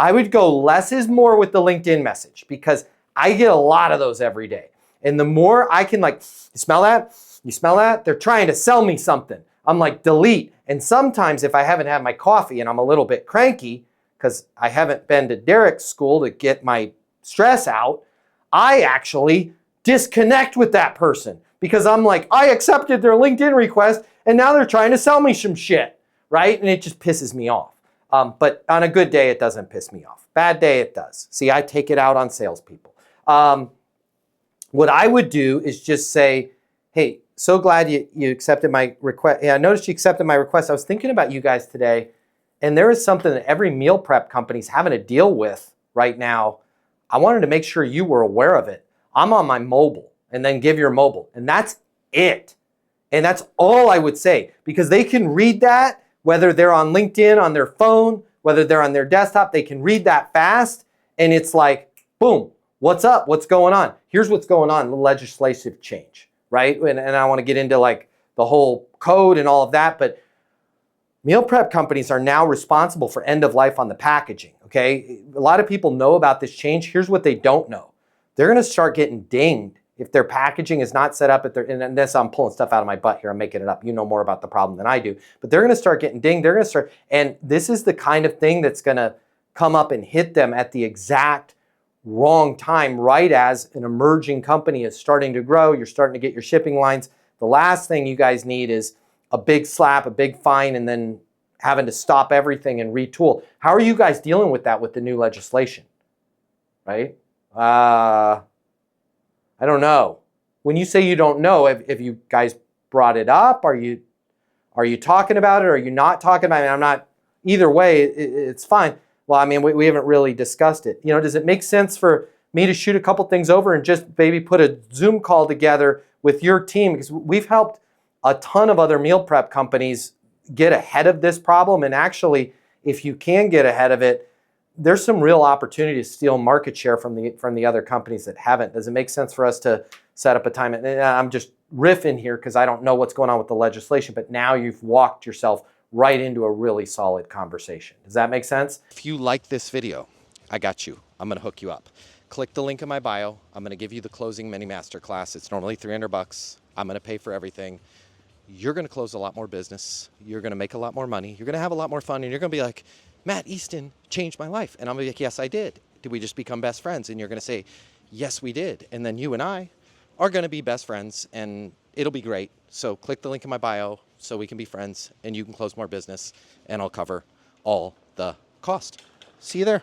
I would go less is more with the LinkedIn message because I get a lot of those every day. And the more I can like, you smell that? You smell that? They're trying to sell me something. I'm like, delete. And sometimes if I haven't had my coffee and I'm a little bit cranky because I haven't been to Derek's school to get my stress out, I actually disconnect with that person because I'm like, I accepted their LinkedIn request and now they're trying to sell me some shit, right? And it just pisses me off. But on a good day, it doesn't piss me off. Bad day, it does. See, I take it out on salespeople. What I would do is just say, hey, so glad you accepted my request. Yeah, I noticed you accepted my request. I was thinking about you guys today, and there is something that every meal prep company's having to deal with right now. I wanted to make sure you were aware of it. I'm on my mobile, and then give your mobile. And that's it. And that's all I would say, because they can read that, whether they're on LinkedIn, on their phone, whether they're on their desktop, they can read that fast. And it's like, boom, what's up? What's going on? Here's what's going on, the legislative change, right? And I want to get into like the whole code and all of that, but meal prep companies are now responsible for end of life on the packaging, okay? A lot of people know about this change. Here's what they don't know. They're gonna start getting dinged if their packaging is not set up at their, and this I'm pulling stuff out of my butt here, I'm making it up. You know more about the problem than I do, but they're gonna start getting dinged. They're gonna start, and this is the kind of thing that's gonna come up and hit them at the exact wrong time, right as an emerging company is starting to grow. You're starting to get your shipping lines. The last thing you guys need is a big slap, a big fine, and then having to stop everything and retool. How are you guys dealing with that with the new legislation, right? I don't know. When you say you don't know, if you guys brought it up, are you talking about it? Or are you not talking about it? I'm not, either way, it's fine. Well, I mean, we haven't really discussed it. You know, does it make sense for me to shoot a couple things over and just maybe put a Zoom call together with your team? Because we've helped a ton of other meal prep companies get ahead of this problem. And actually, if you can get ahead of it, there's some real opportunity to steal market share from the other companies that haven't. Does it make sense for us to set up a time? And I'm just riffing here because I don't know what's going on with the legislation, but now you've walked yourself right into a really solid conversation. Does that make sense? If you like this video, I got you. I'm going to hook you up. Click the link in my bio. I'm going to give you the closing mini masterclass. It's normally $300. I'm going to pay for everything. You're going to close a lot more business. You're going to make a lot more money. You're going to have a lot more fun. And you're going to be like, Matt Easton changed my life. And I'm going to be like, yes, I did. Did we just become best friends? And you're going to say, yes, we did. And then you and I are going to be best friends and it'll be great. So click the link in my bio so we can be friends and you can close more business and I'll cover all the cost. See you there.